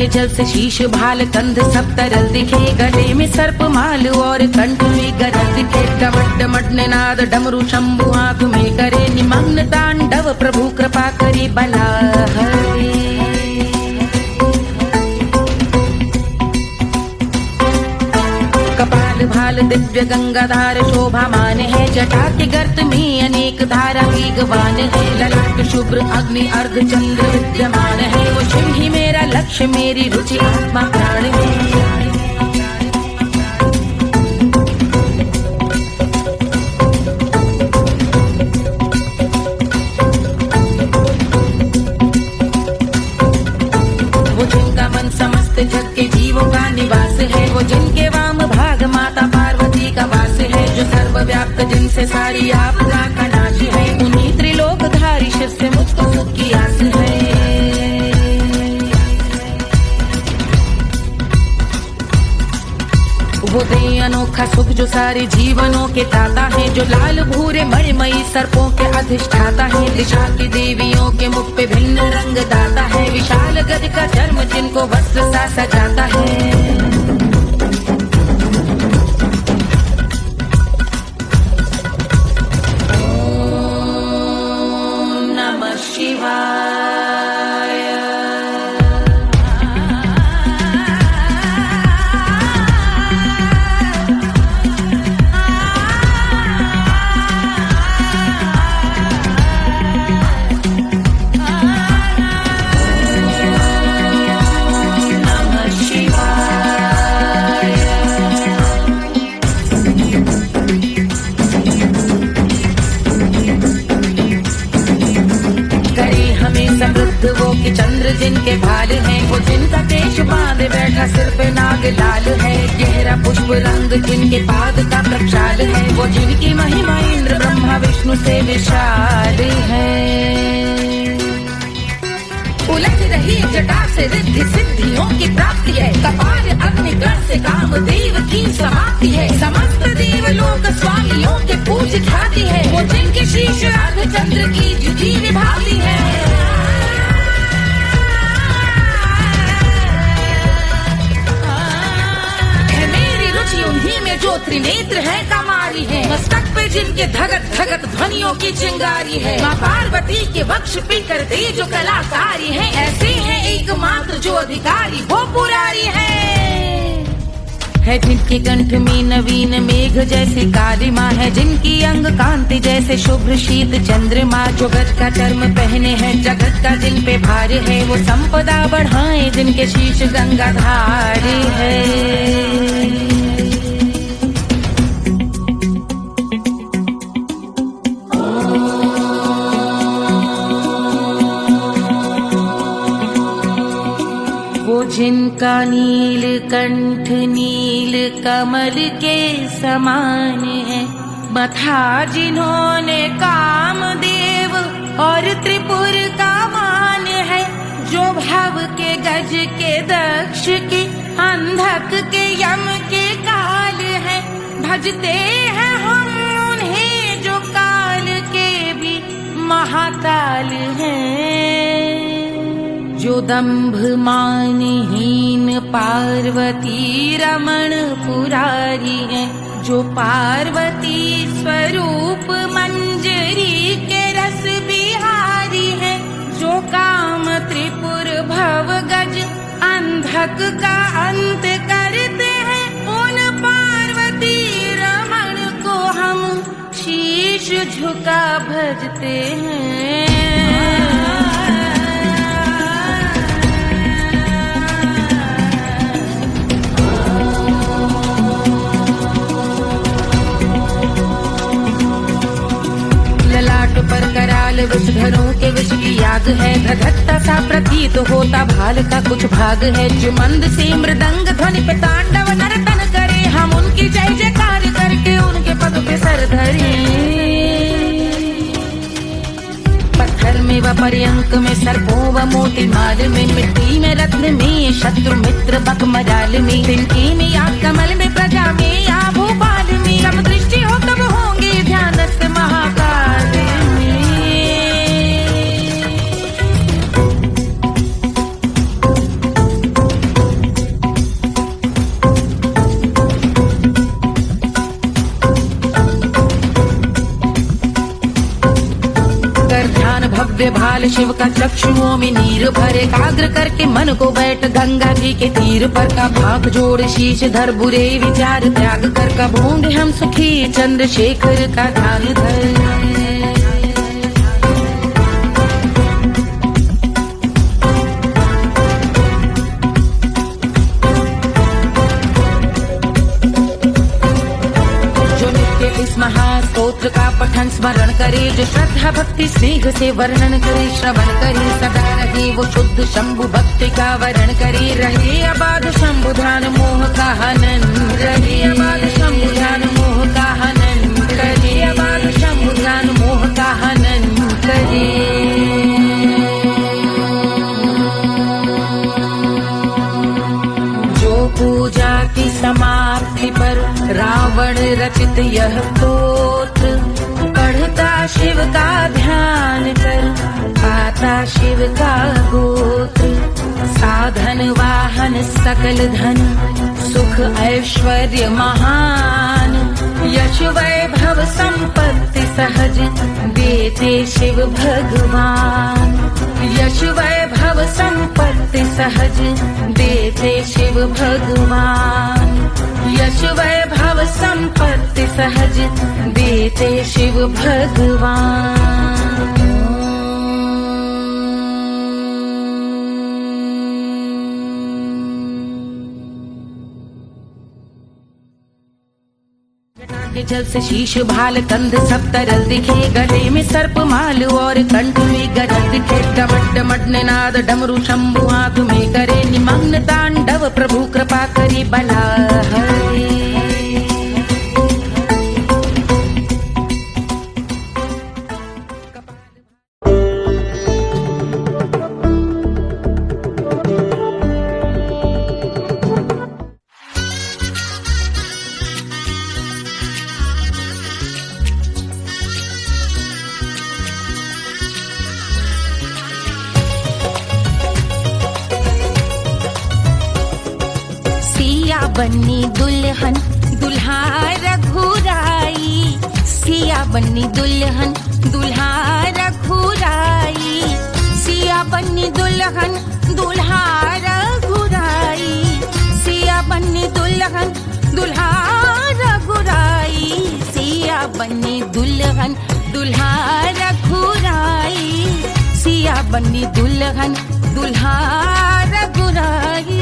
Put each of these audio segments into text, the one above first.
के जल से शीश भाल कंध सब तरल दिखे, गले में सर्प माल और कंठ में गरज दिखे। डमट डमट निनाद डमरू शंभु हाथ में करे, निमग्न तांडव प्रभु कृपा करे बला हरे। कपाल भाल दिव्य गंगाधार शोभामान है, जटा के गर्त में अनेक धारा वेगवान है। ललाट शुभ्र अग्नि अर्ध चंद्र विद्यमान है, वो शिव ही मेरा लक्ष्य मेरी रुचि आत्मा प्राण है। वो जिनका मन समस्त जग के जीवों का निवास है, वो जिनके वाम भाग माता पार्वती का वास है। जो सर्वव्याप्त जिनसे सारी आपदा का नाश है, उन्हीं त्रिलोकधारी शिव से मुझको सुख की आस है। वो दे अनोखा सुख जो सारे जीवनों के दाता है, जो लाल भूरे मणिमयी सर्पों के अधिष्ठाता है। दिशा की देवियों के मुख पे भिन्न रंग दाता है, विशाल गज का चर्म जिनको वस्त्र सा सजाता है। वो कि चंद्र जिनके भाल हैं, वो जिनका केश बांधे बैठा सिर पे नाग लाल है। गहरा पुष्प रंग जिनके पाद का प्रक्षाल है, वो जिनकी महिमा इंद्र ब्रह्मा विष्णु से विशाल है। उलझ रही जटा से रिद्धि सिद्धियों की प्राप्ति है, कपाल अग्निगण से कामदेव की समाप्ति है। समस्त देवलोक स्वामियों के पूज ख्याति है, वो जिनके शीश अर्ध चंद्र की जुटी निभाती है। उन्हीं में जो त्रिनेत्र है कमारी है, मस्तक पे जिनके धगत धगत ध्वनियों की चिंगारी है। माँ पार्वती के वक्ष पे कर दे जो कलाकारी है, ऐसे हैं एकमात्र जो अधिकारी वो पुरारी है। जिनके कंठ में नवीन मेघ जैसे काली माँ है, जिनकी अंग कांति जैसे शुभ्र शीत चंद्रमा। जो गज का चर्म पहने हैं जगत का जिन पे भार है, वो संपदा बढ़ाए जिनके शीश गंगाधार है। जिनका नील कंठ नील कमल के समान है, मथा जिन्होंने कामदेव और त्रिपुर का मान है। जो भव के गज के दक्ष के अंधक के यम के काल है, भजते हैं हम उन्हें जो काल के भी महाकाल हैं। जो दंभ मानहीन पार्वती रमण पुरारी है, जो पार्वती स्वरूप मंजरी के रस बिहारी है। जो काम त्रिपुर भव गज अंधक का अंत करते हैं, उन पार्वती रमण को हम शीश झुका भजते हैं। पर कराल विषधरों के विष की याग है, धधकता सा प्रतीत होता भाल का कुछ भाग है। जो मंद से मृदंग ध्वनि पे तांडव नर्तन करे, हम उनकी जय जयकार करके उनके पद पे सर धरे। पत्थर में व पर्यंक में सर्पों व मोती माल में, मिट्टी में रत्न में शत्रु मित्र बक मजाल में, तिनके में या कमल में प्रजा में या भोपाल में। जब दृष्टि हो तब होंगे ध्यानस्थ महाकाल में। लाल शिव का चक्षुओं में नीर भरे, एकाग्र करके मन को बैठ गंगा जी के तीर पर का भाग जोड़ शीश धर बुरे विचार त्याग कर कबूंगे हम सुखी चंद्रशेखर का ध्यान धर। इस महास्तोत्र का पठन स्मरण करे, जो श्रद्धा भक्ति स्नेह से वर्णन करे, श्रवण करे सदा रहे वो शुद्ध शंभु भक्ति का वर्ण करे, रहे अबाध शंभु ध्यान मोह का हनन, रहे अबाध शंभु ध्यान मोह का हनन करे, अबाध शंभु ध्यान मोह का हनन करे। पूजा की समाप्ति पर रावण रचित यह स्तोत्र, पढ़ता शिव का ध्यान कर पाता शिव का गोत्र, साधन वाहन सकल धन सुख ऐश्वर्य महान, यश वैभव संपत्ति सहज देते शिव भगवान, यश वैभव संपत्ति सहज देते शिव भगवान, यश वैभव संपत्ति सहज देते शिव भगवान। के जल से शीश भाल कंध सब तरल दिखे, गले में सर्प माल और कंठ में गरज दिखे, डमट डमट निनाद डमरू शंभु हाथ में करे, निमग्न तांडव प्रभु कृपा करे बला हरे। बन्नी दुल्हन दुल्हा रघुराई, सिया बन्नी दुल्हन दुल्हा रघुराई, सिया बन्नी दुल्हन दुल्हा रघुराई, सिया बन्नी दुल्हन दुल्हा रघुराई, सिया बन्नी दुल्हन दुल्हा रघुराई, सिया बन्नी दुल्हन दुल्हा रघुराई।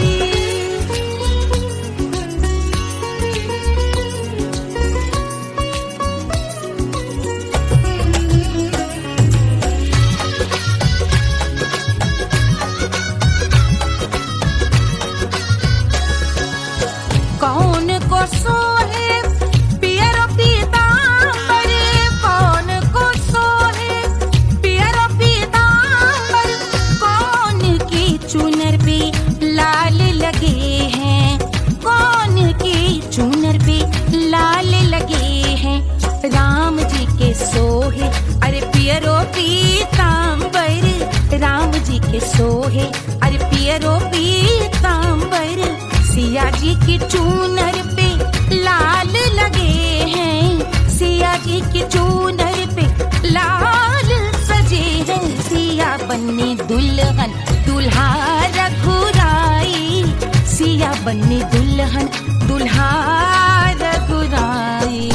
कौन को सोहे पियरो पीतांबर, कौन को सोहे पियरो पीतांबर, कौन की चुनर पे लाल लगे हैं, कौन की चुनर पे लाल लगे हैं, राम जी के सोहे अरे पियरो पीतांबर, राम जी के सोहे अरे पियरो पीतांबर, सिया जी की चूनर पे लाल लगे हैं, सिया जी की चूनर पे लाल सजे हैं, सिया बन्नी दुल्हन दुल्हा रघुराई, सिया बन्नी दुल्हन दुल्हा रघुराई।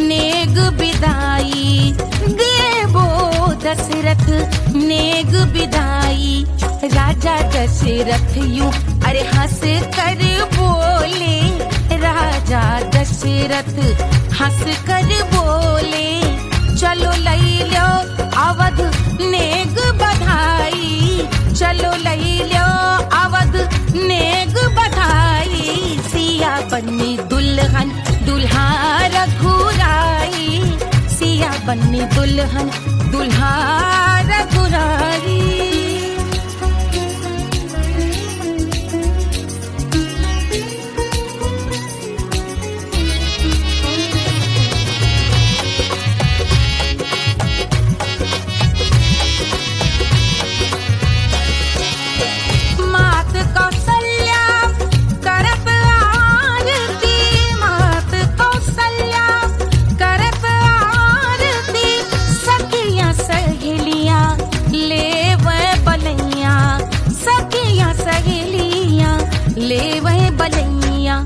नेग बिदाई देवो दशरथ नेग बिदाई, राजा दशरथ यूं अरे हंस कर बोले, राजा दशरथ हंस कर बोले, चलो लई लो अवध नेग बधाई, चलो लई लो अवध नेग बधाई, सिया बन्नी दुल्हन दुल्हा रघुराई, सिया बन्नी दुल्हन दुल्हा रघुराई। है बलैया,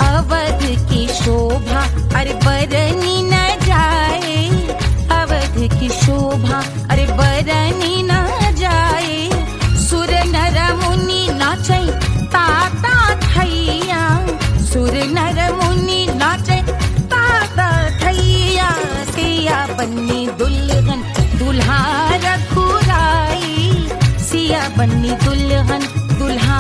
अवध की शोभा अरे बरनी न जाए, अवध की शोभा अरे बरनी न जाए। सुर नर मुनि नाचे ताता थैया, सुर नर मुनि नाचे ताता थैया। सिया बन्नी दुल्हन दुल्हा रघुराई, सिया बन्नी दुल्हन दुल्हा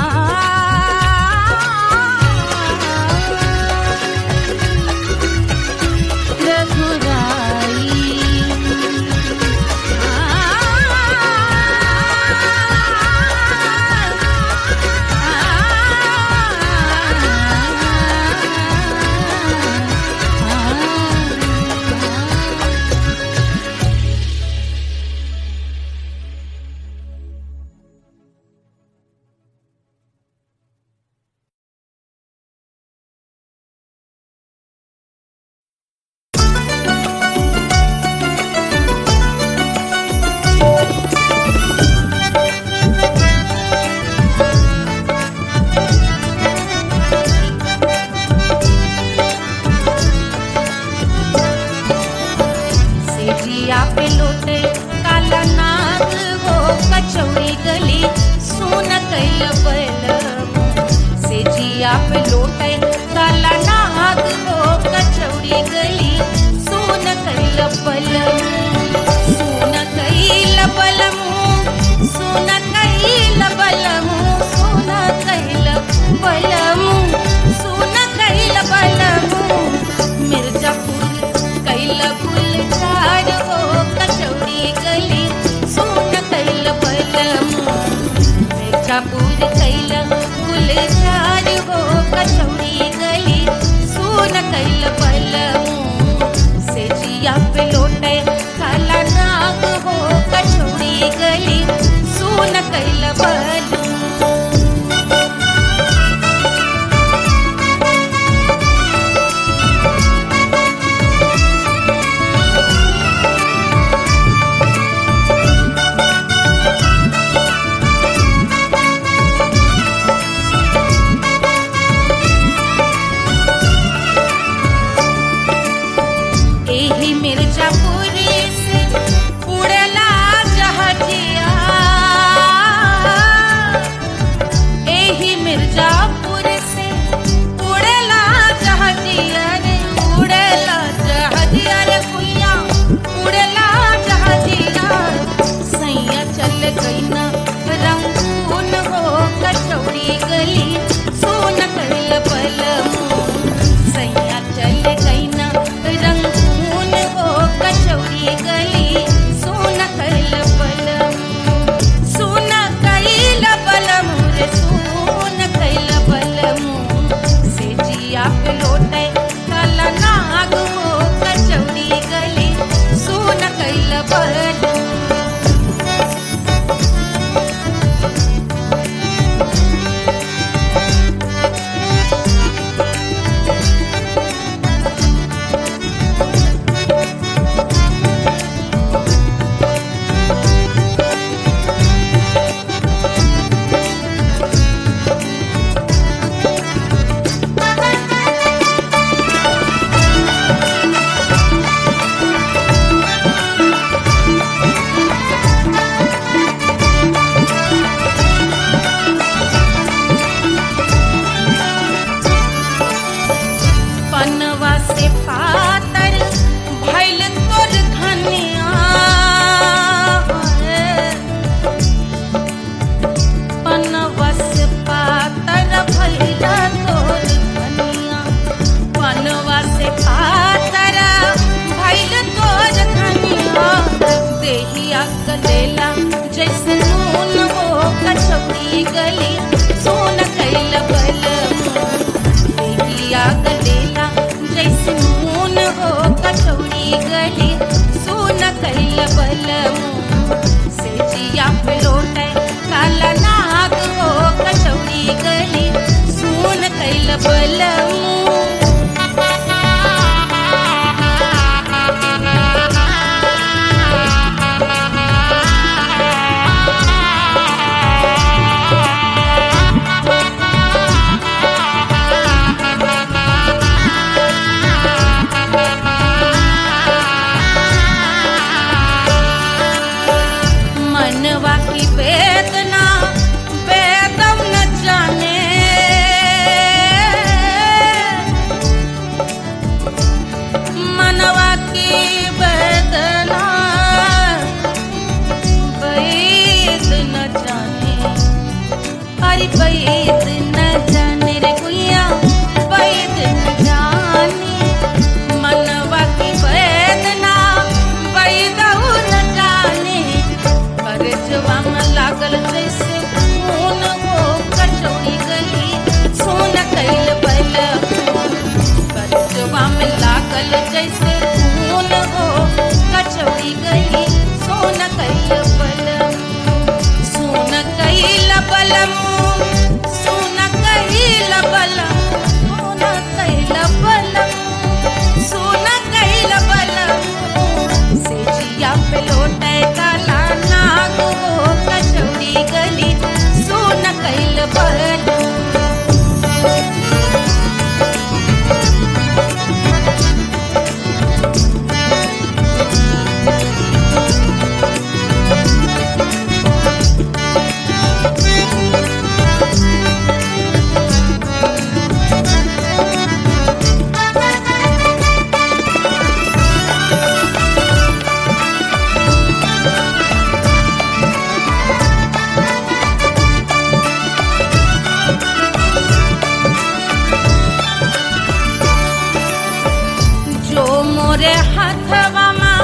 मोरे हथवा में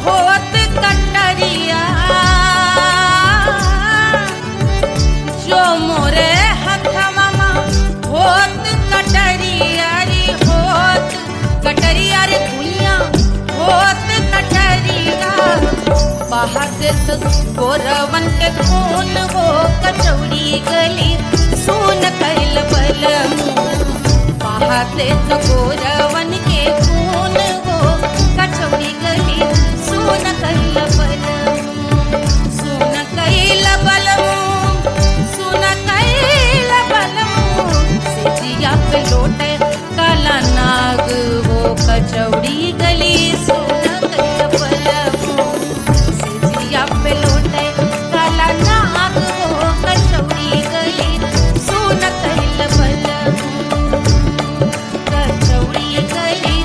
होत कटरिया, जो मोरे हथवा में होत कटरिया रे, होत कटरिया रे भुइया होत कटरिया। बाहर से गोरवन के खून वो कचौड़ी गली सुन कैल बलमू, बाहर से गोरवन के खून वो कचौड़ी गली सुन कैल बलमू, सुन कैल बलमू, सुन कैल बलमू। सिजिया पे लोटे काला नाग वो कचौड़ी गली सुन कैल बलमू, सिजिया पे लोटे काला नाग वो कचौड़ी गली सुन कैल बलमू, कचौड़ी गली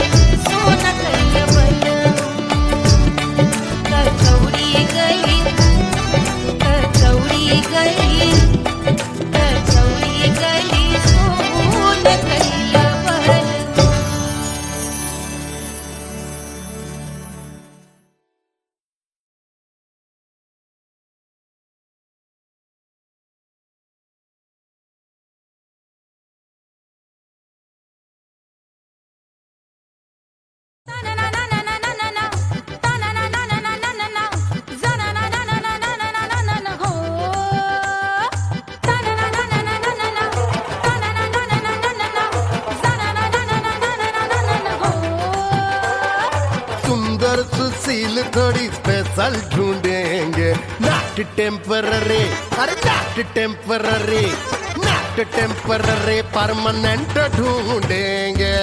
सुन कैल बलमू, कचौड़ी गली, कचौड़ी गली, कचौड़ी गली सुन कैल बलमू। सुंदर सुशील थोड़ी स्पेशल ढूंढेंगे, नॉट टेम्पररी, अरे not temporary, not temporary, permanent ढूंढेंगे।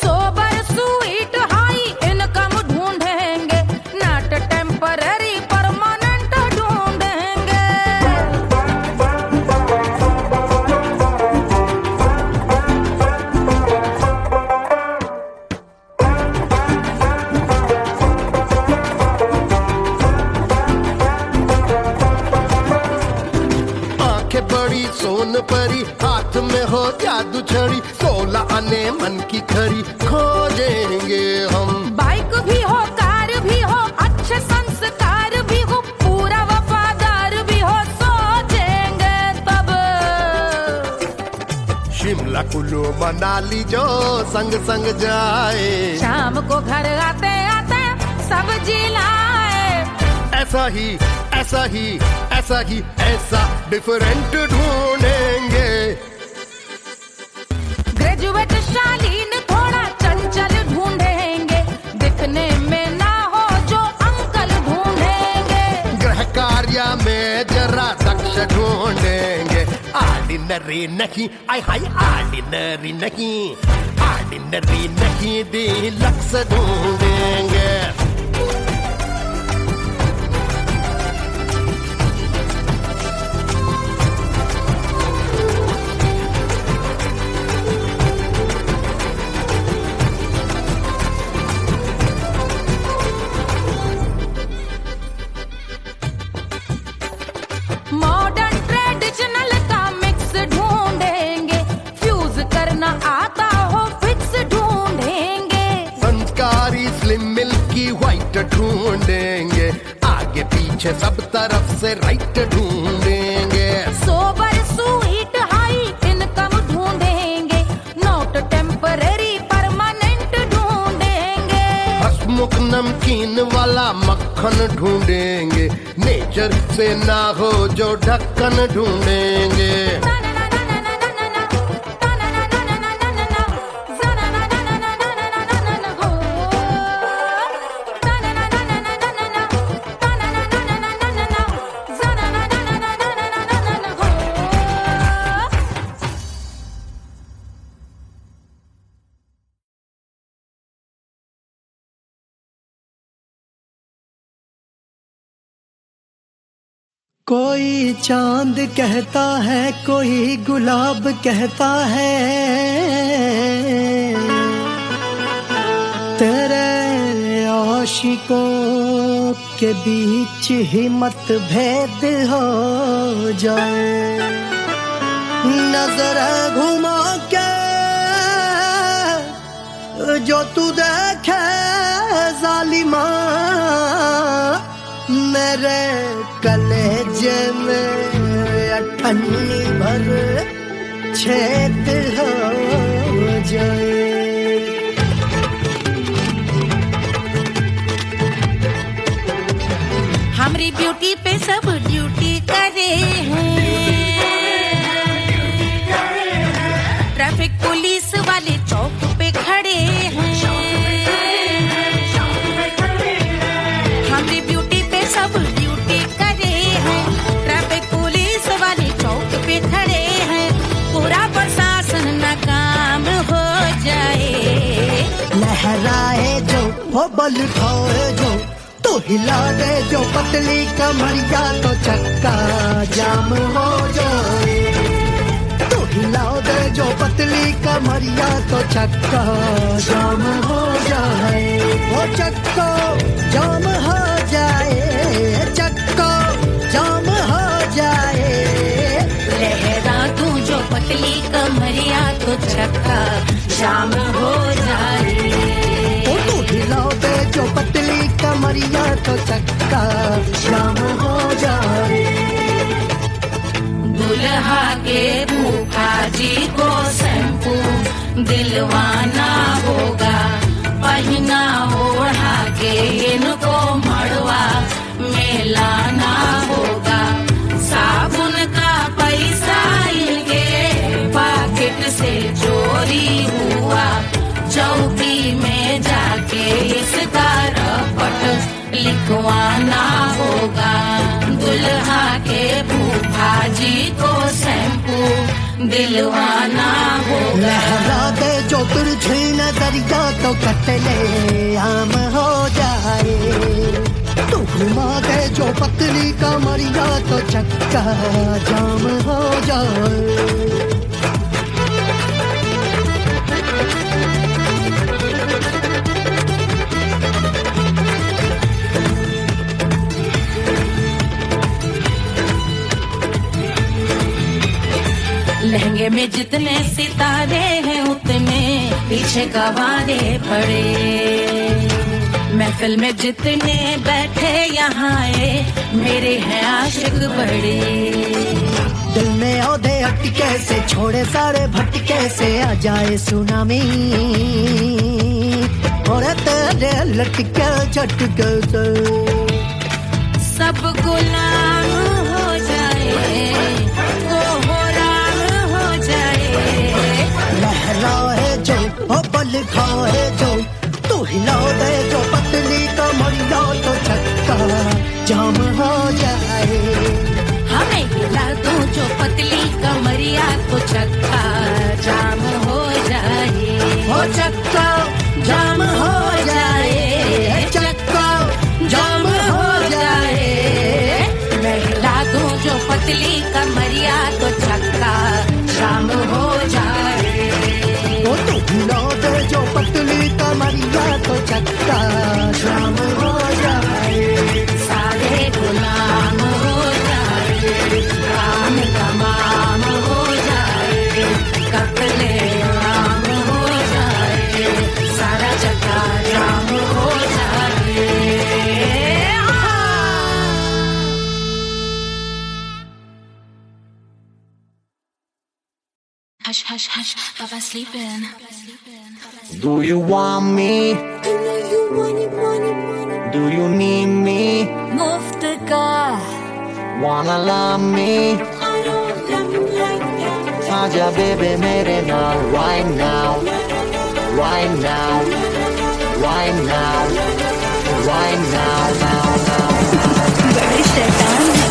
सोबर स्वीट हाई इनकम ढूंढेंगे, नॉट टेम्पररी परमानेंट ढूंढेंगे। आंखें बड़ी सोन परी, हाथ में हो जादू छड़ी, 16 आने मन की खरी खोजेंगे हम। बाइक भी हो, कार भी हो, अच्छे संस्कार भी हो, पूरा वफादार भी हो, सोचेंगे तब। शिमला कुल्लू मनाली जो संग संग जाए, शाम को घर आते आते सब्जी लाए। ऐसा ही ऐसा ही ऐसा ही ऐसा डिफरेंट ढूंढेंगे। ग्रेजुएट शालीन थोड़ा चंचल ढूंढेंगे, दिखने में ना हो जो अंकल ढूंढेंगे। गृह कार्य में जरा दक्ष ढूंढेंगे, ऑर्डिनरी नहीं, आई हाय ऑर्डिनरी नहीं, ऑर्डिनरी नहीं, डीलक्स ढूंढेंगे। मॉडर्न ट्रेडिशनल का मिक्स ढूंढेंगे, फ्यूज करना आता हो फिक्स ढूंढेंगे। संस्कारी स्लिम मिल्की व्हाइट ढूंढेंगे, आगे पीछे सब तरफ से राइट ढूंढेंगे। सोबर स्वीट हाई इनकम ढूंढेंगे, नॉट टेम्पररी परमानेंट ढूंढेंगे। हंसमुख नमकीन वाला मक्खन ढूंढेंगे, नेचर से ना हो जो ढक्कन ढूंढेंगे। कोई चांद कहता है, कोई गुलाब कहता है, तेरे आशिकों के बीच ही मतभेद हो जाए। नजर घुमा के जो तू देखे जालिमा, मेरे कलेजे में अठन्नी भर छेद हो जाए। हमारी ब्यूटी पे सब ड्यूटी करे हैं, ट्रैफिक पुलिस वाले चौक पे खड़े हैं। हमारी ब्यूटी पे सब ड्यूटी करे हैं, ट्रैफिक पुलिस वाले चौक पे खड़े हैं। पूरा प्रशासन नाकाम हो जाए। लहराए जो वो बल खाए जो, तो हिला दे जो पतली कमरिया, तो चक्का जाम हो जाए। तो हिला दे जो पतली कमरिया, तो चक्का जाम हो जाए। वो चक्का जाम हो जाए, चक्का जाम हो जाए। लहरा तू जो पतली कमरिया, तो चक्का जाम हो जाए। तो हिला दे जो पतली कमरिया, तो चक्का जाम हो जाए। दुल्हा के फूफा जी को शैम्पू दिलवाना होगा, पहना ओढ़ा के इनको मड़वा में लाना होगा। साबुन का पैसा इनके पॉकेट से चोरी हुआ, चौकी में जाके इसका रपट लिखवाना होगा। दुल्हा के फूफा जी को शैम्पू दिलवाना होगा। लहरा दे जो तुरझी नजरिया, तो कतले आम हो जाए। तू घुमा दे जो पतली कमरिया, तो चक्का जाम हो जाए। लहंगे में जितने सितारे हैं, उतने पीछे गवारे पड़े। महफिल में जितने बैठे यहाँ आए, मेरे हैं आशिक बड़े। दिल में औधे अटके से, छोड़े सारे भटके से, आ जाए सुनामी और तेरे लटके झटके से सब गुलाम हो जाए, वो राम हो जाए। लहराए जो ओ बल खाए जो, तू हिला दे जो पतली कमरिया, तो चक्का जाम हो जाए। हमें हिला दो जो पतली कमरिया, तो चक्का जाम हो जाए। हो चक्का जाम हो जाए, चक्का जाम हो जाए। मैं हिला दूं जो पतली कमरिया, तो चक्का जाम हो जाए। वो तो हिला दे जो पतली कमरिया, तो चक्का जाम हो जाए। सारे गुलाम हो जाए, काम तमाम हो जाए। कत्ले आम हो जाए, सारा चक्का जाम हो जाए। Hush, hush, hush, Papa's sleeping. Do you want me? Do you need me? मुफ्त का Wanna love me? आजा baby मेरे नाल right now, right now, right now, right now, now, now. बड़े शैतान हैं।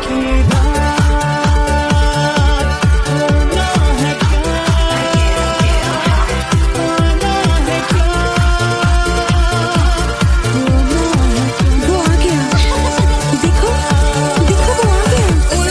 की रात होना है क्या, आना है क्या, वो आ गया, देखो देखो वो आ गया।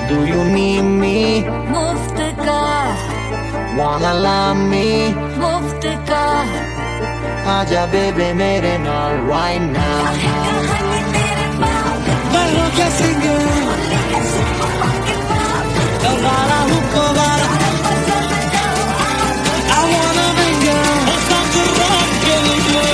Do you need me? मुफ्त का, Wanna love me? मुफ्त का। आजा बेबे मेरे नाल right now. मैं हूँ क्या सिंगर, दोबारा हूँ दोबारा, I wanna mingle, और साथ rock के लिए।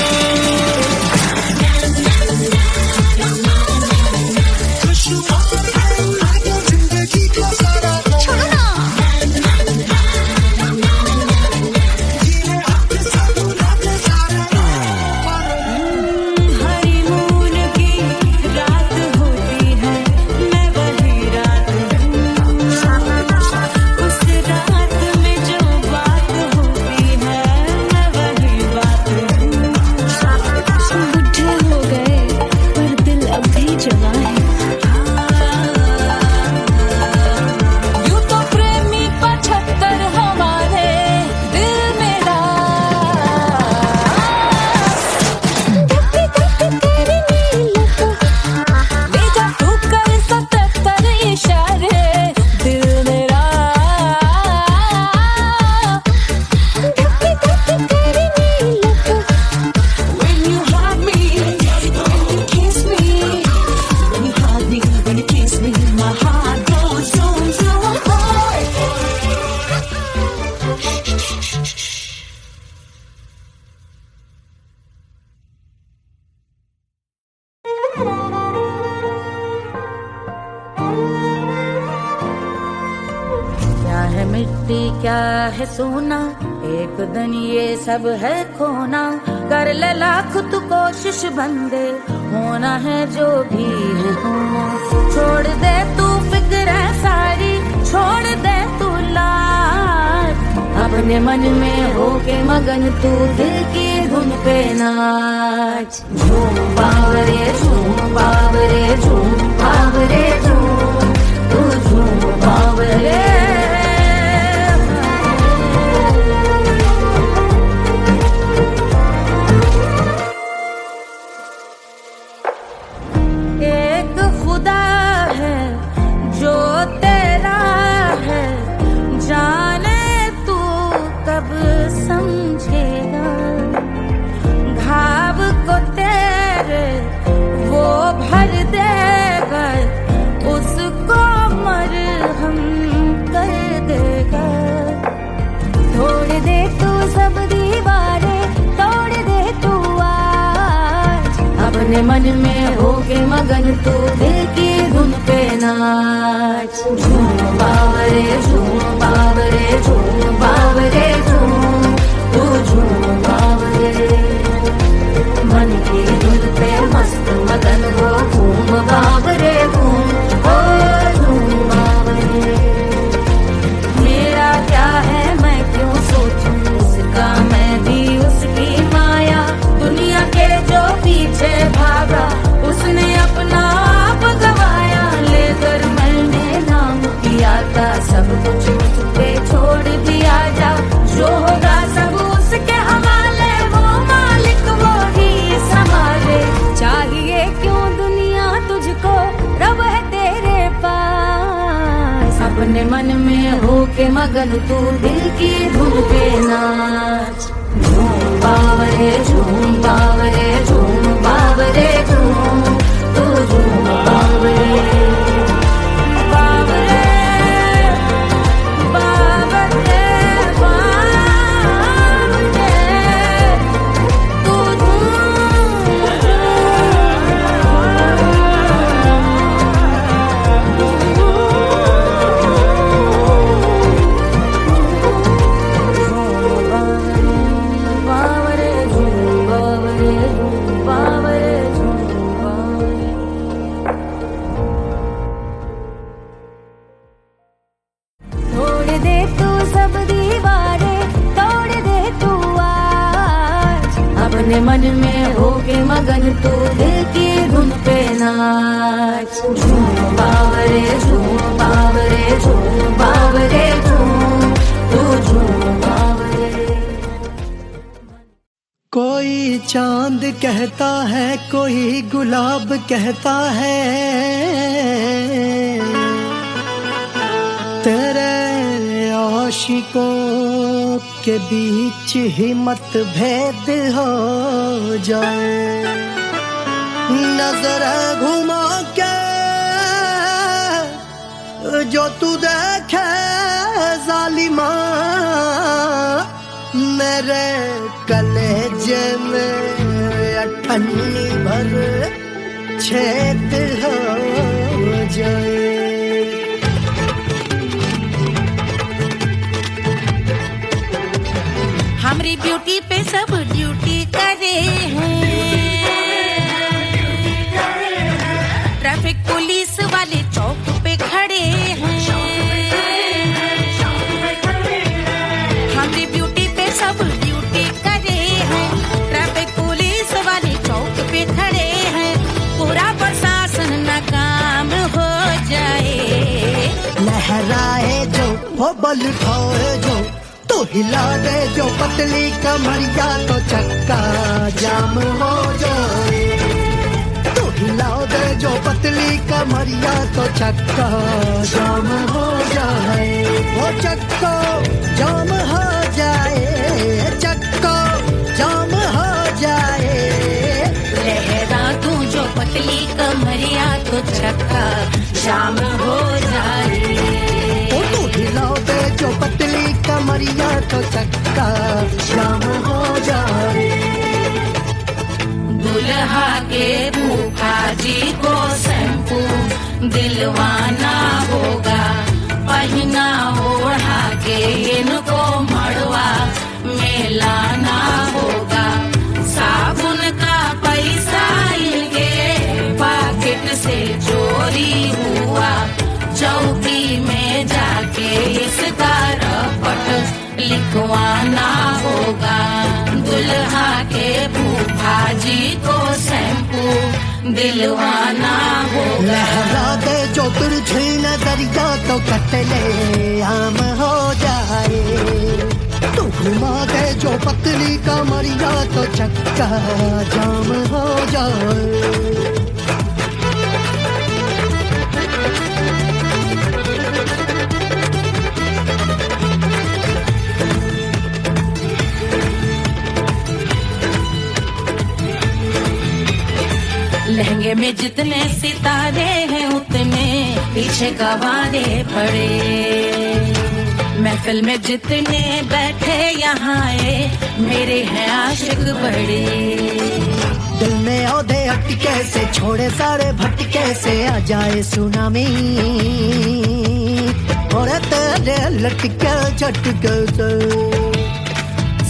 जिंदगी का सारा हनीमून की रात होती है, मैं वही रात हूँ। उस रात में जो बात होती है, मैं वही बात हूँ। बुढ़े हो गए पर दिल अब भी जवा है। यूं तो प्रेमी 75 हमारे दिल में बेटा तू कर 77 इशारे दिल मेरा। When you hug me, when you kiss me, when you hug me, when you kiss me, my heart goes zoom zoom. क्या है मिट्टी क्या है सोना, एक दिन ये सब है खोना। कर ले लाख तू कोशिश बंदे, होना है जो भी है होना। छोड़ दे तू फिक्र सारी, छोड़ दे तू लाज, अपने मन में होके मगन तू दिल की धुन पे नाच। झूम बावरे झूम बावरे झूम बावरे झूम, तू झूम बावरे। एक खुदा है जो तेरा है, जाने तू कब समझेगा। घाव को तेरे वो भर देगा, उसको मरहम कर देगा। तोड़ दे तू सब दीवारें, तोड़ दे तू आज, अपने मन में होके मगन तू दिल की धुन पे नाच। झूम बावरे झूम बावरे झूम बावरे झूम, तू झूम बावरे। मन की धुन पे मस्त मगन हो, घूम बावरे घूम, ओ झूम बावरे। मेरा क्या है मैं क्यों सोचूं, उसका मैं भी उसकी माया। दुनिया के जो पीछे भागा, उसने अपना आप गवाया। लेकर मैंने नाम किया था सब कुछ मुझ पे छोड़ मगन तू दिल की धुन पे नाच। झूम बावरे झूम बावरे झूम बावरे झूम, तू झूम बावरे बावरे बावरे बावरे, तू बावरे झूम बावरे झूम बावरे झूम बावरे। तोड़ दे तू सब दीवारें, तोड़ दे तू आज, अपने मन में होके मगन तू दिल की धुन पे नाच। झूम बावरे झूम बावरे झूम बावरे झूम, तू झूम बावरे। कोई चांद कहता है, कोई गुलाब कहता है, तेरे आशिकों के बीच ही मतभेद हो जाए। नजर घुमा के जो तू देखे जालिमा, मेरे कलेजे में अठन्नी भर छेद हो जाए। हमारी ब्यूटी पे सब ड्यूटी करे हैं, ट्रैफिक पुलिस वाले चौक पे खड़े हैं। हमारी ब्यूटी पे सब ड्यूटी करे हैं, ट्रैफिक पुलिस वाले चौक पे खड़े हैं। पूरा प्रशासन नाकाम हो जाए। लहराए जो वो बल उठाए जो, तो हिला दे जो पतली कमरिया, तो चक्का जाम हो जाए। तो हिला दे जो पतली कमरिया, तो चक्का जाम हो जाए। वो चक्का जाम हो जाए, चक्का जाम हो जाए। लहरा तू जो पतली कमरिया, तो चक्का जाम हो जाए। ओ तो हिला दे जो पतली कमरिया, तो चक्का जाम हो जाए। दुल्हा के फूफा जी को शैम्पू दिलवाना होगा, पहना ओढ़ा के इनको मड़वा में लाना होगा। साबुन का पैसा इनके पॉकेट से चोरी हुआ, चौकी में जाके इसका रपट लिखवाना होगा। दुल्हा के फूफा जी को शैम्पू दिलवाना होगा। लहरा दे जो तुरझी नजरिया, तो कतले आम हो जाए। तू घुमा दे जो पतली कमरिया, तो चक्का जाम हो जाए। लहंगे में जितने सितारे हैं, उतने पीछे गवारे पड़े। महफिल में जितने बैठे यहाँ आए, मेरे हैं आशिक बड़े। दिल में औधे हटके से, छोड़े सारे भटके से, आ जाए सुनामी और तेरे लटके झटके से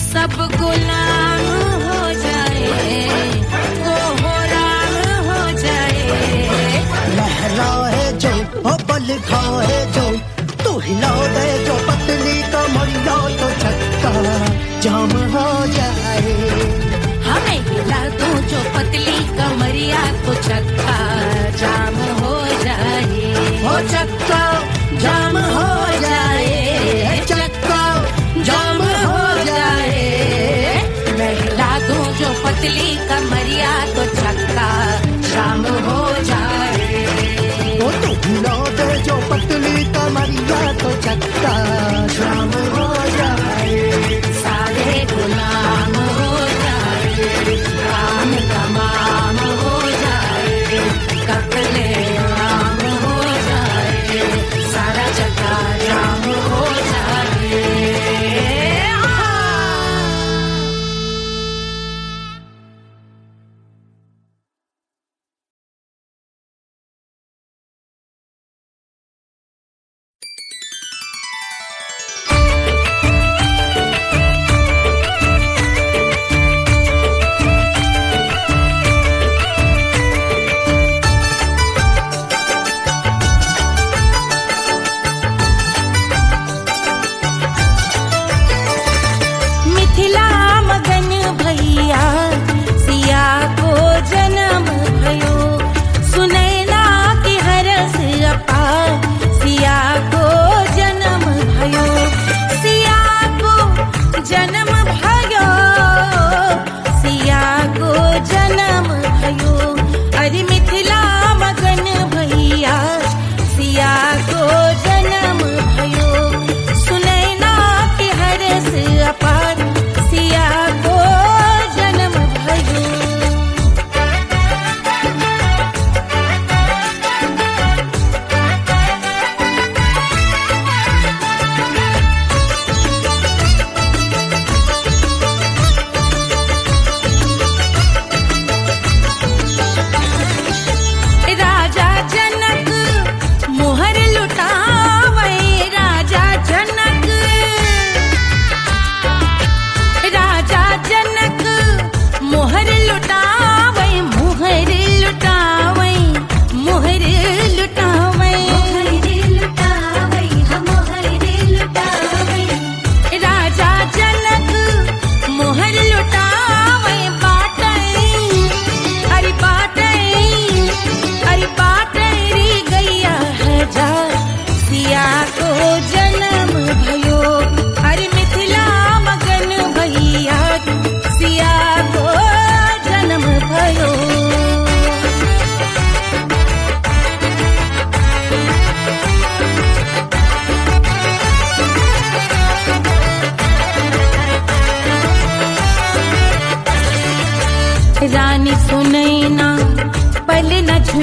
सब गुलाम हो जाए, वो राम हो जाए। लहराए जो ओ बल खाए जो, तू हिला दे जो पतली कमरिया, तो चक्का जाम हो जाए। हमें हिला दो जो पतली कमरिया, तो चक्का जाम हो जाए। हो चक्का जाम हो जाए, चक्का जाम हो जाए। मैं हिला दूं जो पतली कमरिया, तो चक्का जाम हो जाए। वो तो हिला दे जो पतली कमरिया, तो चक्का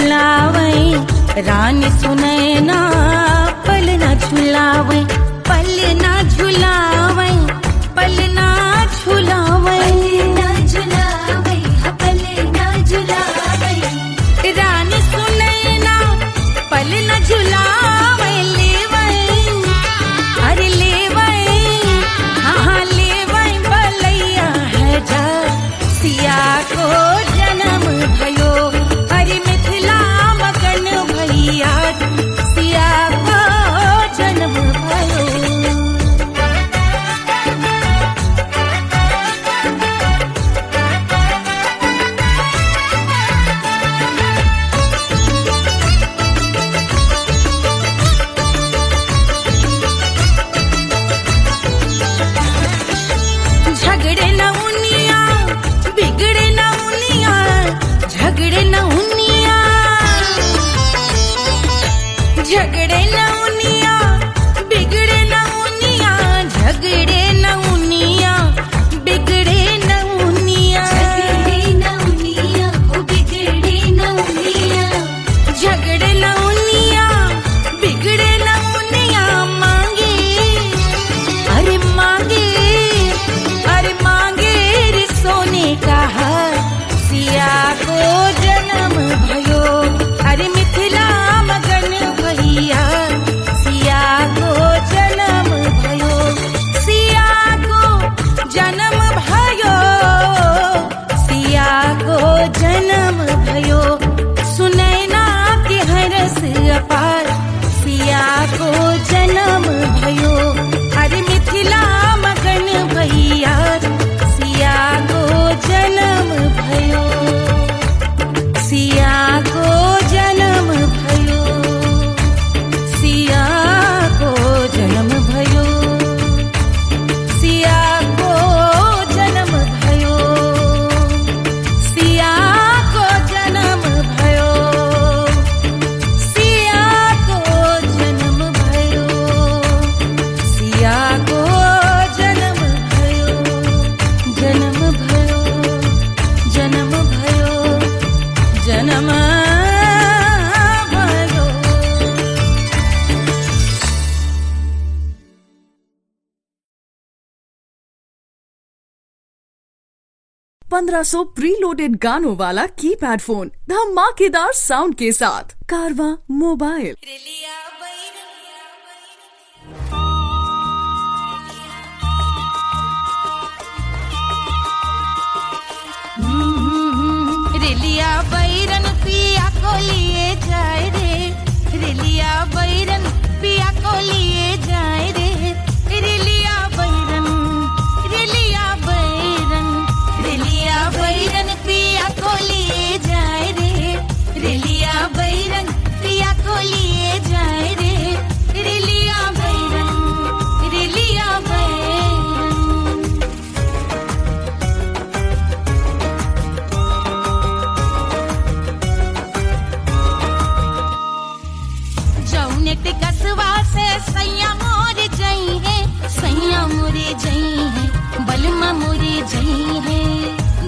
झुलावे रानी सुनैना पल न झुलावे पल न झुलावे पल न झुलावे रानी सुनैना पल न झुलावे लेवे अरे लेवे हाँ लेवे बलैया है जा सिया को जन्म भयो अरे मिथिला मगन भैया सिया को जन्म भयो। झगड़े न उनिया बिगड़े न उनिया झगड़े न उनिया झगड़े न उनिया बिगड़े न उनिया झगड़े न उनिया बिगड़े न उनिया झगड़े न उनिया बिगड़े न उनिया मांगे अरे मांगे अरे मांगे रे सोने का हार सिया को जन्म भयो अरे मिथिला मगन भैया सिया को जन्म भयो सिया को जन्म भयो सिया को जन्म भयो सुनैना के हरस अपार सिया को जन्म भयो अरे मिथिला मगन भैया सिया को जन्म भयो सिया को जन्म भयो सिया को जन्म भयो सिया को जन्म भयो सिया को जन्म भयो सिया को जन्म भयो सिया को जन्म भयो जन्म भयो जन्म भयो जन्म भयो। 1500 प्रीलोडेड गानों वाला कीपैड फोन धमाकेदार साउंड के साथ कारवा मोबाइल। रेलिया बैरन पिया को लिए जाए रे रेलिया बैरन पिया को लिए जाए रे रेलिया बैरन रेलिया बैरन रेलिया बैरन पिया को लिए जाए रे रेलिया बैरन पिया को लिए जाए रे रेलिया बैरन रेलिया बैरन। जौने ते कसवा से सैया मोरे जई है सैया मोरे जई है बलमा मोरे जई है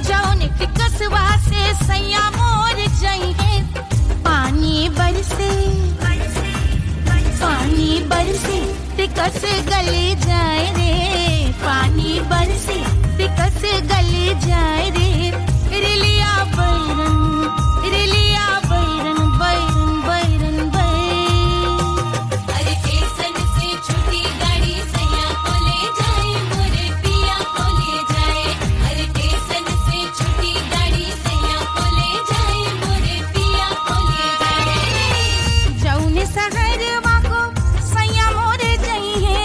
जौने ते कसवा से सैया मोरे जई है पानी बरसे ते कस गले जाए रे पानी बरसे ते कस गले जाए रे रेलिया बैरन रेलिया बैरन बैरन बैरन बैरन। अरे स्टेशन से छुट्टी गाड़ी सैया को ले जाए मोरे पिया को ले जाए अरे स्टेशन से छुट्टी गाड़ी सैया को ले जाए मोरे पिया को ले जाए जौने शहरवा को सैया मोरे जई है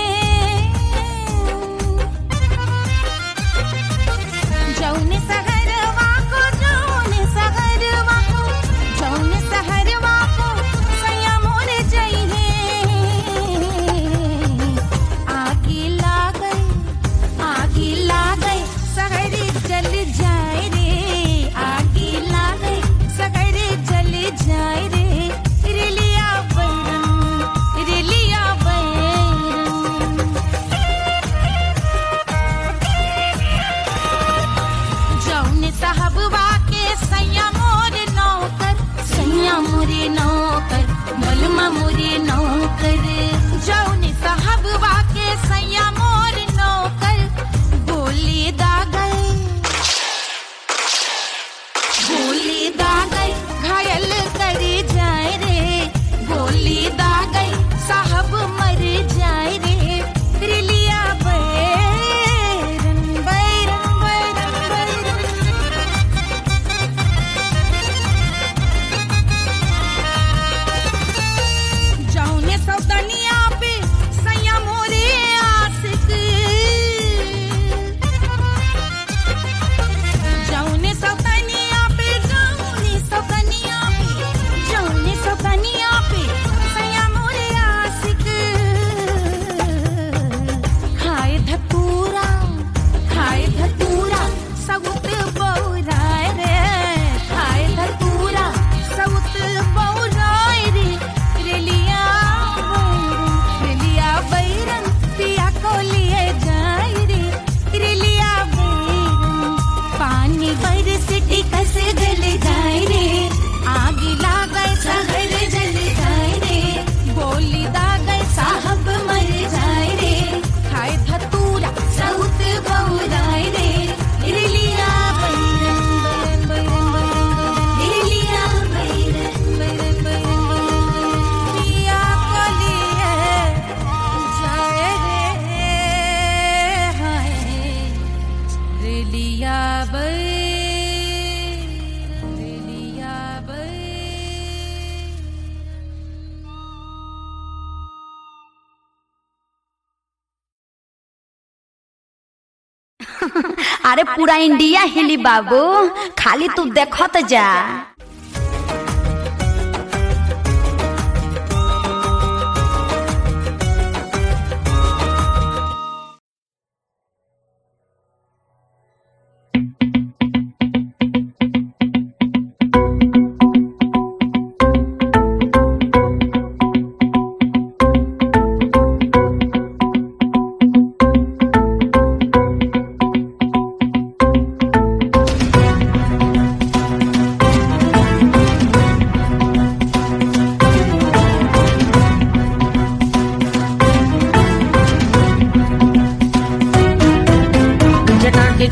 मुरे नौकर, बलमा मुरे नौकर, जौने साहब वाके सैया मोर नौकर, गोली दागल घायल करे जाए रे, गोली दागल साहब मर जाए रे, रिलिया बैरन बैरन बैरन बैरन। जौने सौतनिया पे सैया मोरे आशिक, जौने सौतनिया पे सैया मोरे आशिक, खाए धतूरा सउत बौराय रे, खाए धतूरा सउत बौराय रे, रेलिया बैरन पिया को लिए जाए रे, रेलिया बैरन पानी बरसटी कस गल जाए रे, आग लागल शहर जल जाए रे, गोली दागल साहब मर जाए रे, खाए धतूरा सउत बौराय रे, रिलिया बैरन बैरन बैरन रिलिया बैरन बैरन बैरन पिया को लिए जाए रे, हाय रिलिया बैरन रिलिया बैरन। अरे पूरा इंडिया हिली बाबू, खाली तू देखत जा।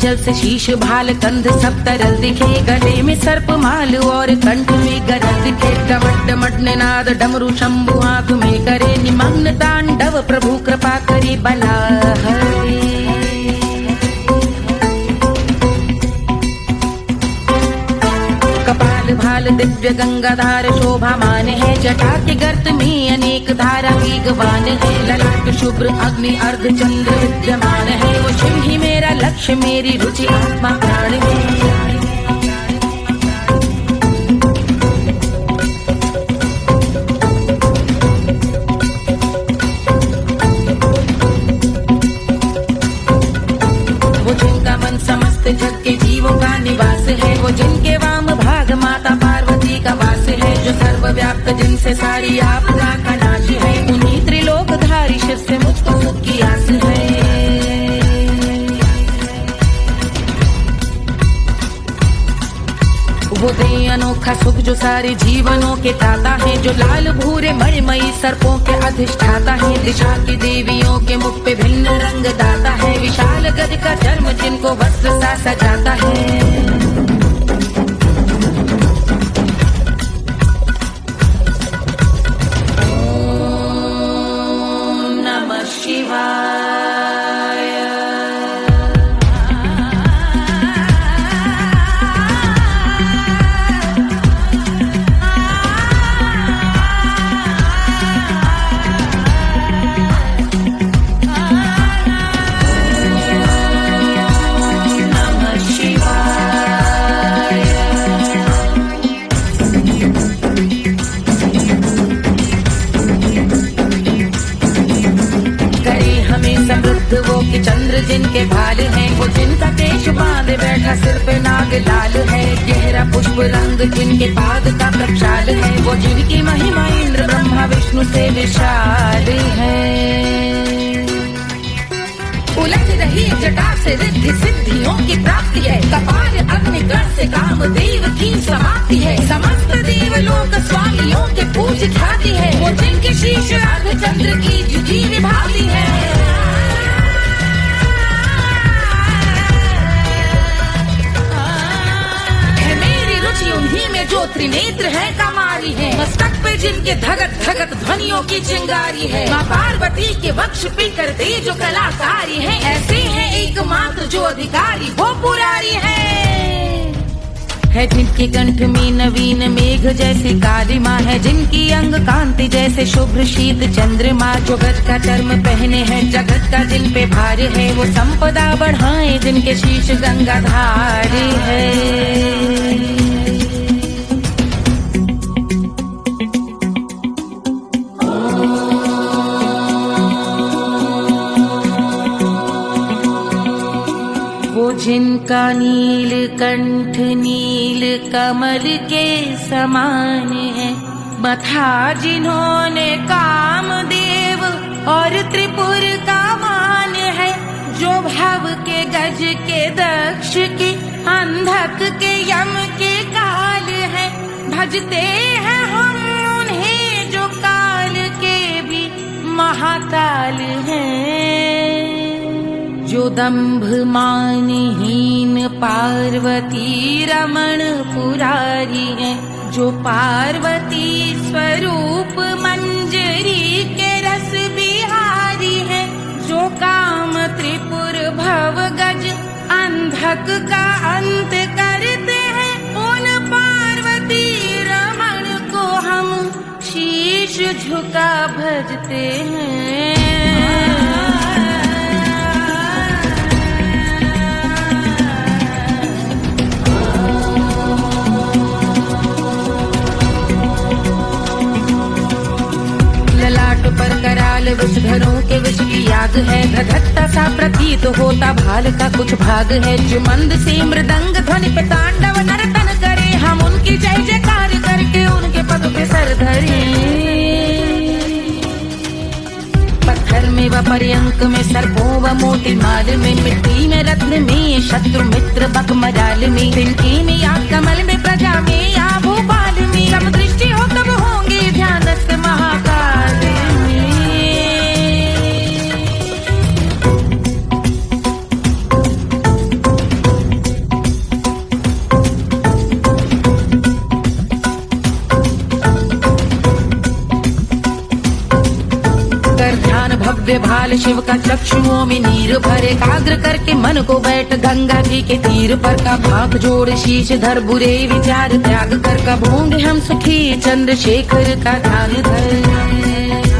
जल से शीश भाल कंध सब तरल दिखे, गले में सर्प माल और कंठ में गरज दिखे, डमट डमट निनाद डमरू शंभु आंख में करे निमग्न तांडव, प्रभु कृपा करे बला हरे। कपाल भाल दिव्य गंगाधार शोभामान है, जटा के गर्त में अनेक धारा वेगवान है, ललाट शुभ्र अग्नि अर्ध चंद्र विद्यमान है, वो शिव ही मेरा लक्ष्य मेरी रुचि आत्मा प्राण है। वो जिनका मन समस्त जग के जीवों का निवास है, वो जिनके वाम भाग माता पार्वती का वास है, जो सर्वव्याप्त जिनसे सारी आपदा का नाश है, उन्हीं त्रिलोकधारी शिव से मुझको सुख की आस है। वो दे अनोखा सुख जो सारे जीवनों के दाता है, जो लाल भूरे मणिमयी सर्पों के अधिष्ठाता है, दिशा की देवियों के मुख पे भिन्न रंग दाता है, विशाल गज का चर्म जिनको वस्त्र सा सजाता है। ओम नमः शिवाय। वो कि चंद्र जिनके भाल हैं, वो जिनका केश बांधे बैठा सिर पे नाग लाल है, गहरा पुष्प रंग जिनके पाद का प्रक्षाल है, वो जिनकी महिमा इंद्र ब्रह्मा विष्णु से विशाल है। उलझ रही जटा से रिद्धि सिद्धियों की प्राप्ति है। कपाल अग्निगण से कामदेव की समाप्ति है। समस्त देवलोक स्वामियों के पूज ख्याति है। वो जिनके शीश अर्धचंद्र की जुटी विभाती है। उन्हीं में जो त्रिनेत्र है कमारी है। मस्तक पे जिनके धगत धगत ध्वनियों की चिंगारी है। माँ पार्वती के वक्ष पे करते जो कलाकारी है। ऐसे हैं एकमात्र जो अधिकारी वो पुरारी है जिनके कंठ में नवीन मेघ जैसी काली माँ है। जिनकी अंग कांति जैसे शुभ्र शीत चंद्रमा। जो गज का चर्म पहने हैं जगत का जिन पे भार है। वो संपदा बढ़ाए जिनके शीश गंगाधारी है। जिनका नील कंठ नील कमल के समान है। मथा जिन्होंने कामदेव और त्रिपुर का मान है। जो भव के गज के दक्ष के अंधक के यम के काल है। भजते हैं हम उन्हें जो काल के भी महाकाल हैं। जो दंभ मानहीन पार्वती रमण पुरारी है। जो पार्वती स्वरूप मंजरी के रस बिहारी है। जो काम त्रिपुर भव गज अंधक का अंत करते हैं। उन पार्वती रमण को हम शीश झुका भजते हैं। पर कराल विषधरों के विष की याद है। धधकता सा प्रतीत होता भाल का कुछ भाग है। जो मंद से मृदंग ध्वनि पे तांडव नर्तन करे। हम उनकी जय जयकार करके उनके पद पे सर धरे। पत्थर में व पर्यंक में सर्पों व मोती माल में। मिट्टी में रत्न में शत्रु मित्र बक मजाल में। तिनकी में या कमल में प्रजा में या भोपाल में। सब दृष्टि हो तब होंगे ध्यानस्थ महाकाल। भव्य भाल शिव का चक्षुओं में नीर भरे। एकाग्र करके मन को बैठ गंगा जी के तीर पर। का हाथ जोड़ शीश धर बुरे विचार त्याग कर। कब होंगे हम सुखी चंद्रशेखर का ध्यान धर।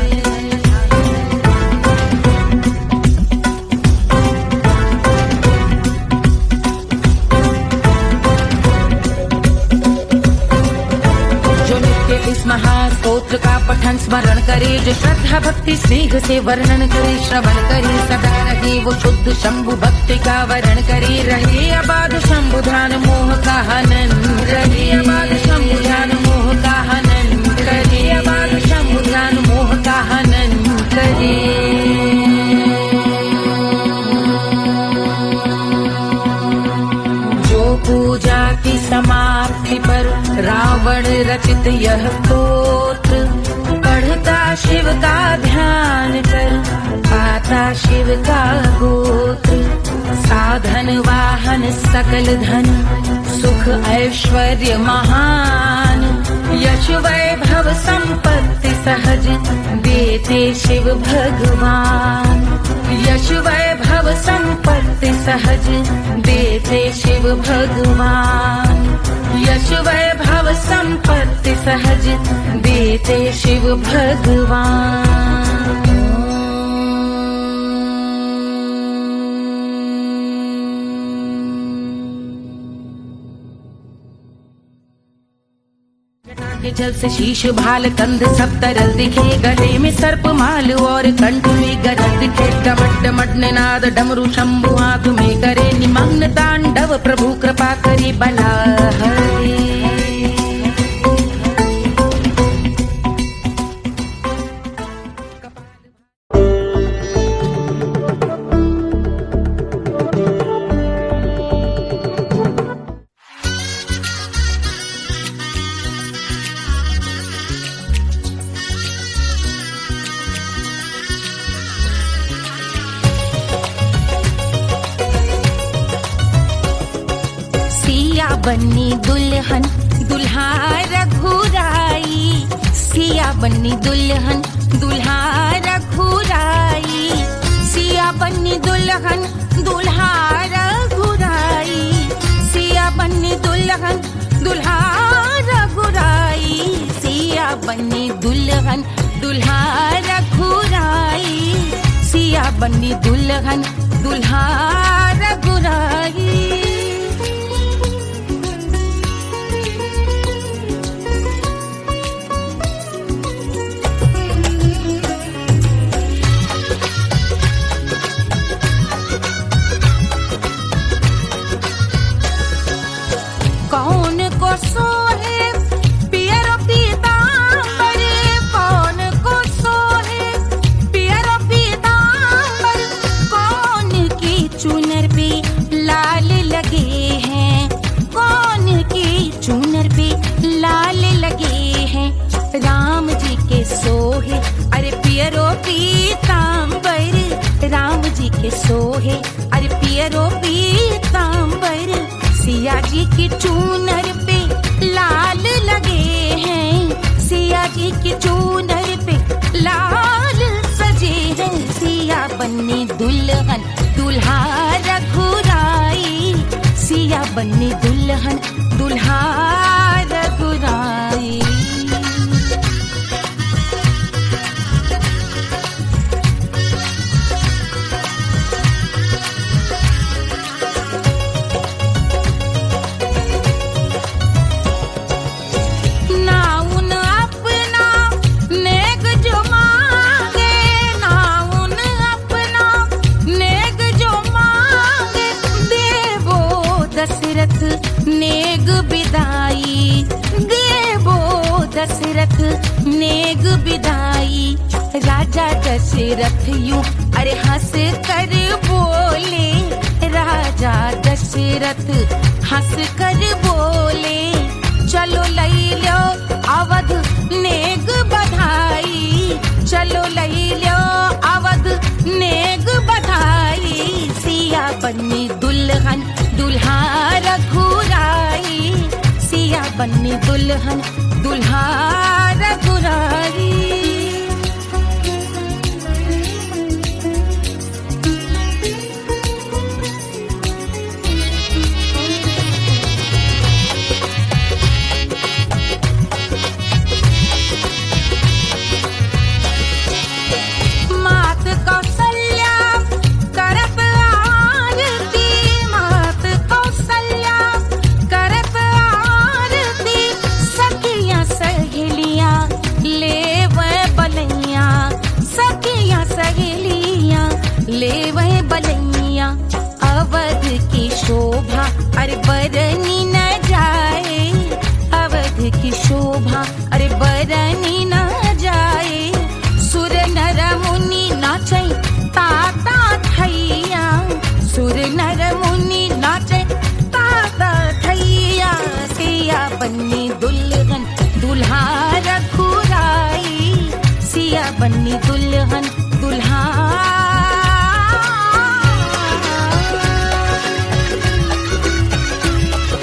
महास्तोत्र का पठन स्मरण करे। जो श्रद्धा भक्ति स्नेह से वर्णन करे। श्रवण करे सदा रहे वो शुद्ध शंभु भक्ति का वर्ण करे। रहे अबाध शंभु ध्यान मोह का हनन। रहे अबाध शंभु ध्यान मोह का हनन करे। अबाध शंभु ध्यान मोह का हनन करे। पूजा की समाप्ति पर रावण रचित यह स्तोत्र। पढ़ता शिव का ध्यान कर पाता शिव का गोत्र। साधन वाहन सकल धन सुख ऐश्वर्य महान। यश वैभव संपत्ति सहज देते शिव भगवान। यश वैभव संपत्ति सहज देते शिव भगवान। यश वैभव संपत्ति सहज देते शिव भगवान। के जल से शीश भाल कंध सब तरल दिखे। गले में सर्प माल और कंठ में गरज दिखे। डमट डमट निनाद डमरू शंभु हाथ में करे। निमग्न तांडव प्रभु कृपा करे बला हरे। बन्नी दुल्हन दुल्हा रघुराई, सिया बन्नी दुल्हन दुल्हा रघुराई, सिया बन्नी दुल्हन दुल्हा रघुराई, सिया बन्नी दुल्हन दुल्हा रघुराई, सिया बन्नी दुल्हन दुल्हा रघुराई, सिया बन्नी दुल्हन दुल्हा रघुराई। कौन को सोहे पियरो पीतांबर, कौन को सोहे पियरो पीतांबर, कौन की चुनर पे लाल लगे हैं, कौन की चुनर पे लाल लगे हैं। राम जी के सोहे अरे पियरो पीतांबर, राम जी के सोहे अरे पियरो पीतांबर, सिया जी की चूनर पे लाल लगे हैं, सिया जी की चूनर पे लाल सजे हैं। सिया बन्नी दुल्हन दुल्हा रघुराई, सिया बन्नी दुल्हन दुल्हा रघुराई। दशरथ नेग बिदाई, देवो दशरथ नेग बिदाई, राजा दशरथ यूं अरे हंस कर बोले, राजा दशरथ हंस कर बोले, चलो लई लो अवध नेग बधाई, चलो लई लो अवध नेग बधाई, सिया बन्नी दुल्हन दुल्हा रघुराई, सिया बन्नी दुल्हन दुल्हा रघुराई। मात कौशल्या करत आरती, मात कौशल्या करत आरती, सखियां सहेलियां लेवे बलैया, सखियां सहेलियां लेवे बलैया, अवध की शोभा अरे बरनी न जाए, अवध की शोभा अरे बरनी न जाए, सुर नर मुनि नाचे ताता थैया, सुर नर मुनि नाचे ताता थैया, सिया बन्नी दुल्हन दुल्हा रघुराई, सिया बन्नी दुल्हन दुल्हा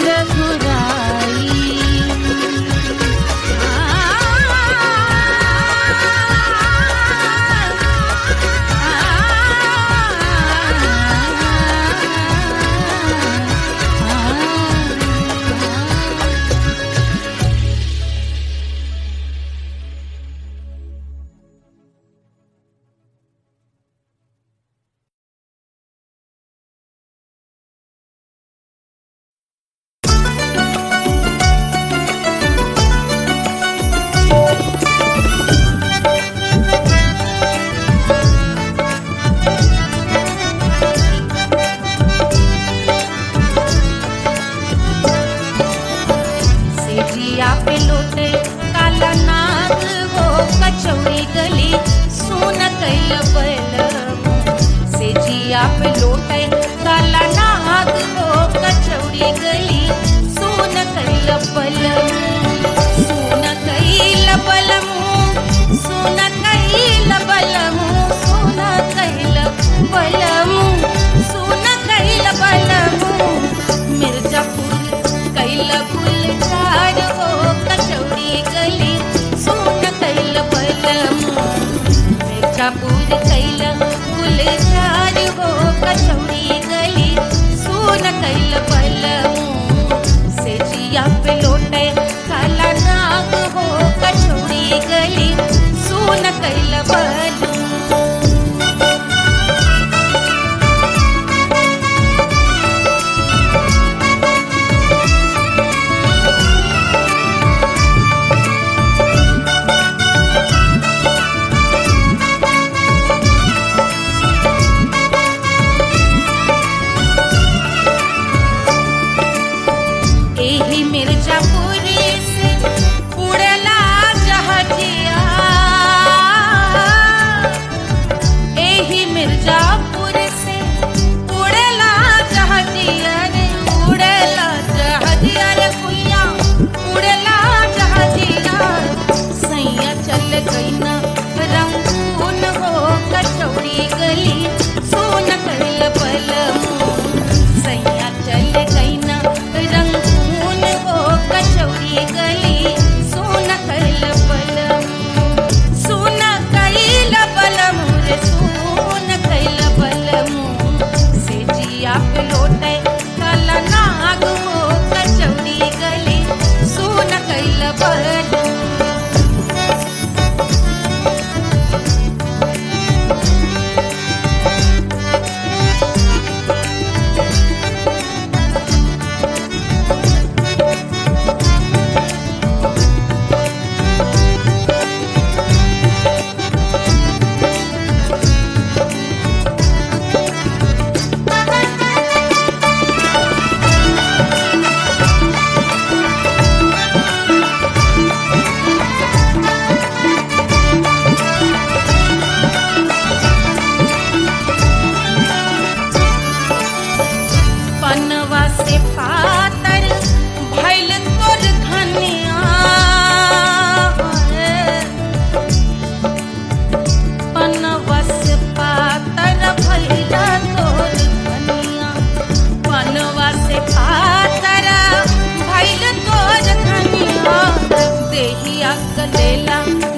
रघुराई। सिजिया पे लोटे काला नाग हो कचौड़ी गली सुन कैल बल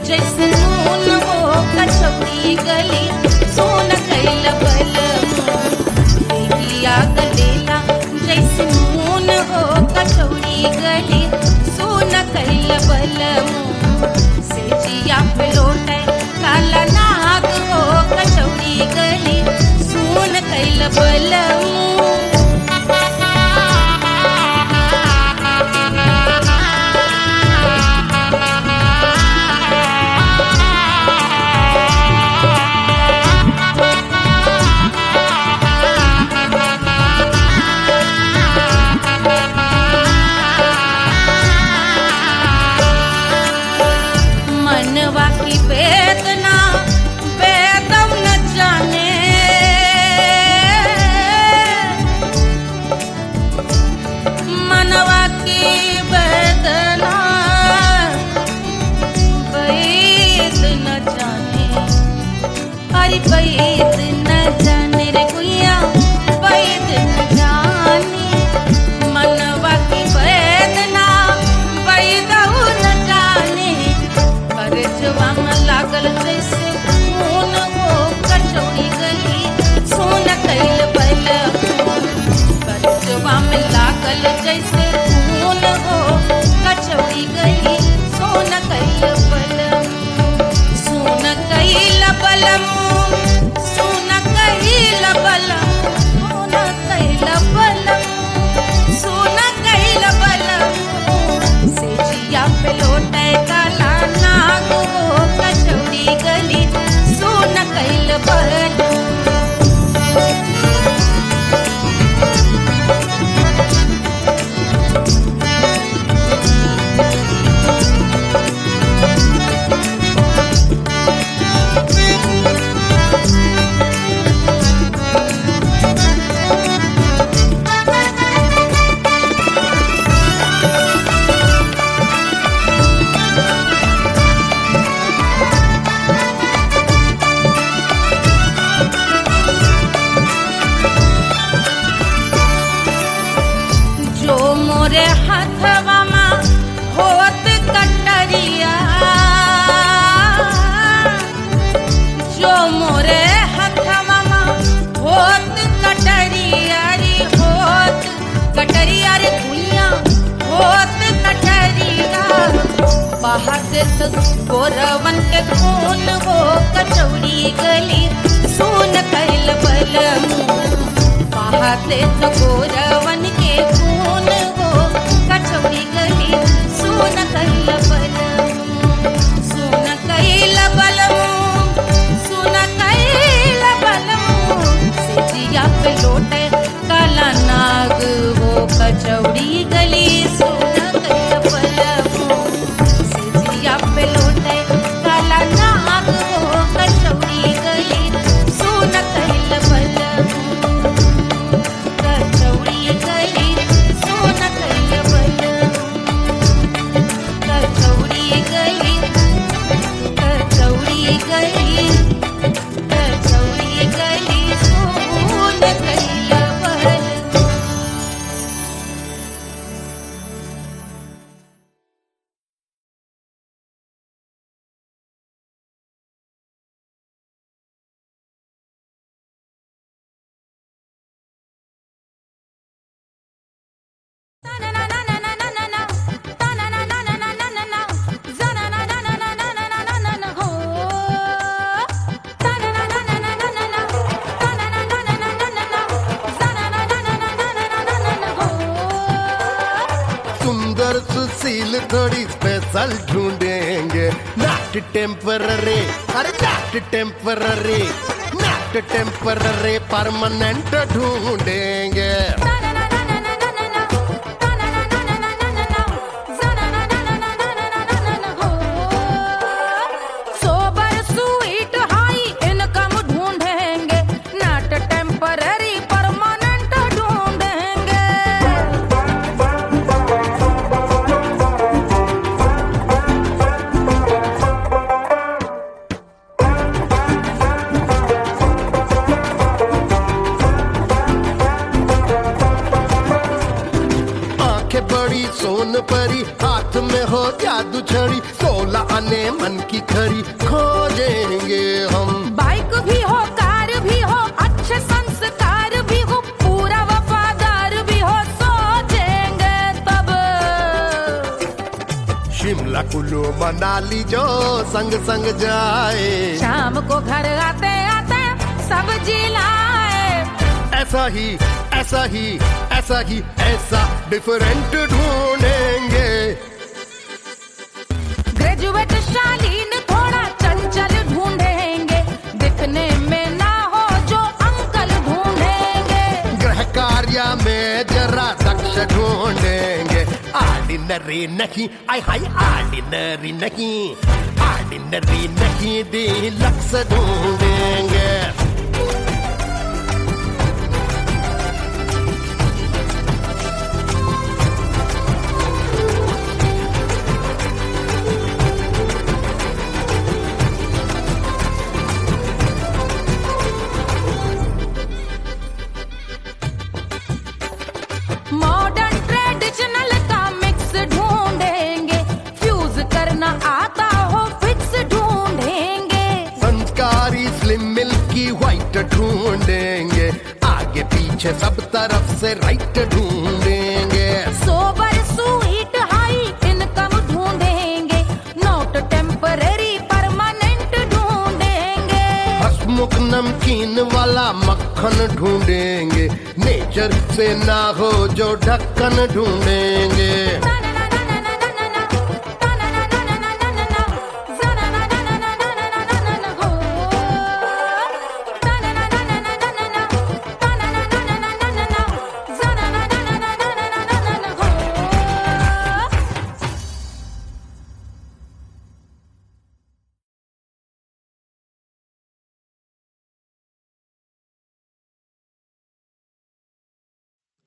जैसे नून हो कचौड़ी गली सोन कैल बल देहिया गलेला जैसे नून हो कचौड़ी गली सोन कैल बल सिजिया पे लोटे काला नाग हो कचौड़ी गली सोन कैल बल बैद न जाने रे गुइया बैद न जाने मनवा की वेदना बैदऊ न जाने करजवा में लागल जैसे खून हो कचौड़ी गली सोन कैल बल करजवा में लागल जैसे खून हो कचौड़ी गली सोन कैल बल सोन कैल बलम सोन कैल बलम सोन कैल बलम सिजिया पे लोटे काला नाग हो कचौड़ी गली सोन कैल बलम मोरे हाथवा में होत कटरिया जो मोरे हाथवा में होत कटरिया रे होत कटरिया रे दुनिया होत कटरिया बहा से तो गोरवन के खून हो कचौड़ी गली सोन कैल बल बहा से तो गोरवन के खून कचौड़ी गली सोन कैल बल सोन कैल बल सोन कैल बल सिजिया पे लोटे काला नाग हो कचौड़ी गली सोन कैल बल सिजिया पे लोटे काला नाग हो कचौड़ी गली सोन कैल बल कचौड़ी गली सोन कैल बल कचौड़ी गली कचौड़ी गली कचौड़ी गली सोन कैल स्टाइल थोड़ी स्पेशल ढूंढेंगे, नॉट टेम्पररी, अरे not temporary, not temporary, permanent ढूंढेंगे। सोन परी, हाथ में हो जादू छड़ी, 16 आने मन की खरी खोजेंगे हम। बाइक भी हो, कार भी हो, अच्छे संस्कार भी हो, पूरा वफादार भी हो, सोचेंगे तब। शिमला कुल्लू मनाली जो संग संग जाए, शाम को घर आते आते सब्जी लाए। ऐसा ही ऐसा ही ऐसा ही ऐसा डिफरेंट ढूंढेंगे। ग्रेजुएट शालीन थोड़ा चंचल ढूंढेंगे, दिखने में ना हो जो अंकल ढूंढेंगे। गृह कार्य में जरा दक्ष ढूंढेंगे, ऑर्डिनरी नहीं, आई हाय ऑर्डिनरी नहीं, ऑर्डिनरी नहीं, डीलक्स ढूंढेंगे। मॉडर्न ट्रेडिशनल का मिक्स ढूंढेंगे, फ्यूज करना आता हो फिक्स ढूंढेंगे। संस्कारी स्लिम मिल्की व्हाइट ढूंढेंगे, आगे पीछे सब तरफ से राइट ढूंढेंगे। सोबर स्वीट हाई इनकम ढूंढेंगे, नॉट टेम्पररी परमानेंट ढूंढेंगे। हसमुख नमकीन वाला मक्खन ढूंढेंगे, नेचर से ना हो जो ढक्कन ढूंढेंगे।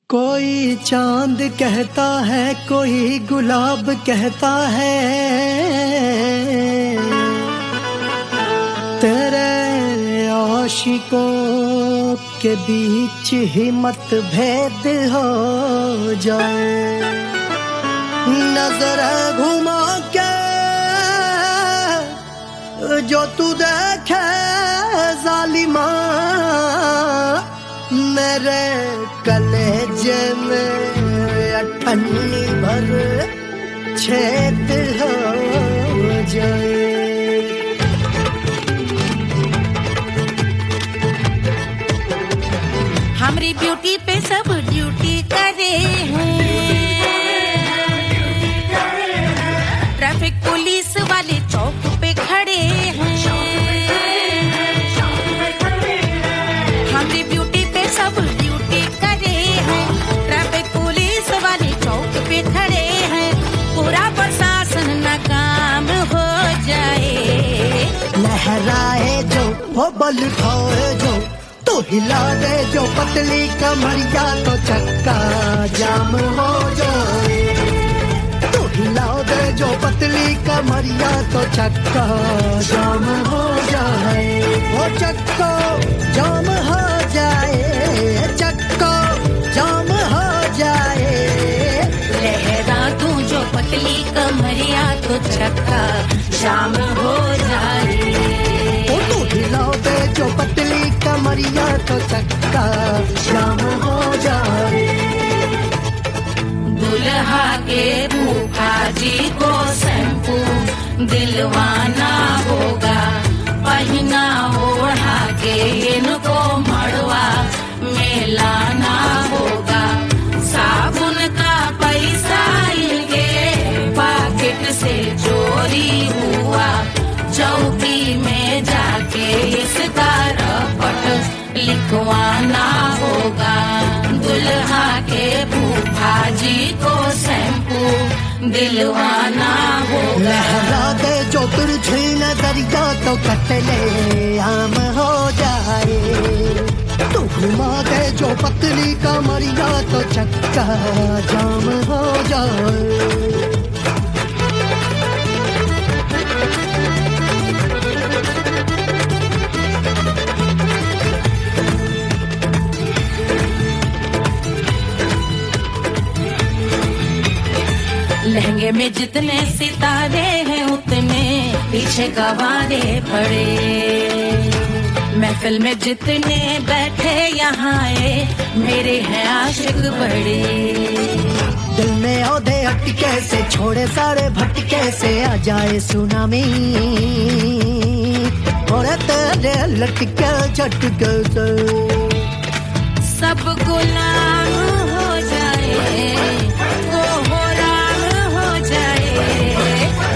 कोई चांद कहता है, कोई गुलाब कहता है, तेरे आशिकों के बीच ही मतभेद हो जाए। नजर घुमा के जो तू देखे जालिमा, मेरे कलेजे में अठन्नी भर छेद हो जाए। हमारी ब्यूटी पे सब ड्यूटी करे हैं, ट्रैफिक पुलिस वाले चौक पे खड़े हैं। हमारी ब्यूटी पे सब ड्यूटी करे हैं, ट्रैफिक पुलिस वाले चौक पे खड़े हैं, पूरा प्रशासन नाकाम हो जाए। लहराए जो वो बल खाए जो, तो हिला दे जो पतली कमरिया, तो चक्का जाम हो जाए। तो हिला दे जो पतली कमरिया, तो चक्का जाम हो जाए। वो चक्का जाम हो जाए, चक्का जाम हो जाए। लहरा तू जो पतली कमरिया, तो चक्का जाम हो जाए। तो हिला दे जो पतली कमरिया, तो चक्का जाम हो जाए। दुल्हा के फूफा जी को शैम्पू दिलवाना होगा, पहना ओढ़ा के इनको मड़वा में लाना होगा। साबुन का पैसा इनके लिखवाना होगा, दुल्हा के फूफा जी को शैम्पू दिलवाना होगा। लहरा दे जो तिरछी नजरिया तो कतले आम हो जाए, तू घुमा दे जो पतली कमरिया तो चक्का जाम हो जाए। लहंगे में जितने सितारे हैं उतने पीछे गवारे पड़े, महफिल में जितने बैठे यहाँ आए मेरे हैं आशिक बड़े। दिल में औधे हटके से छोड़े सारे भटके से आ जाए सुनामी, और तेरे लटके झटके से सब गुलाम हो जाए,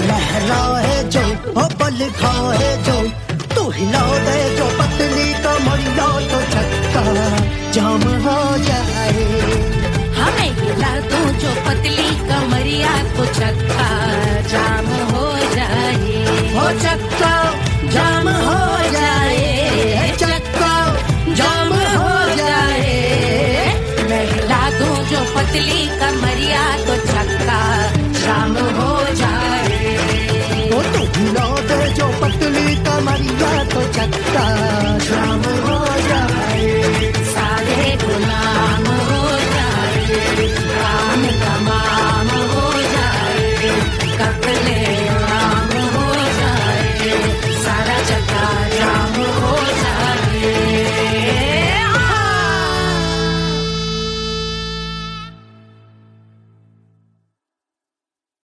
लहराए जो हो बल खाए जो, तू हिला दे जो पतली कमरिया तो चक्का जाम हो जाए। हमें हिला दूं जो पतली कमरिया तो चक्का जाम हो जाए, हो चक्का जाम हो जाए, चक्का जाम हो जाए। मैं हिला दूं जो पतली कमरिया तो चक्का जाम हो जाए, तो तू हिला दे जो पतली कमरिया तो चक्का जाम हो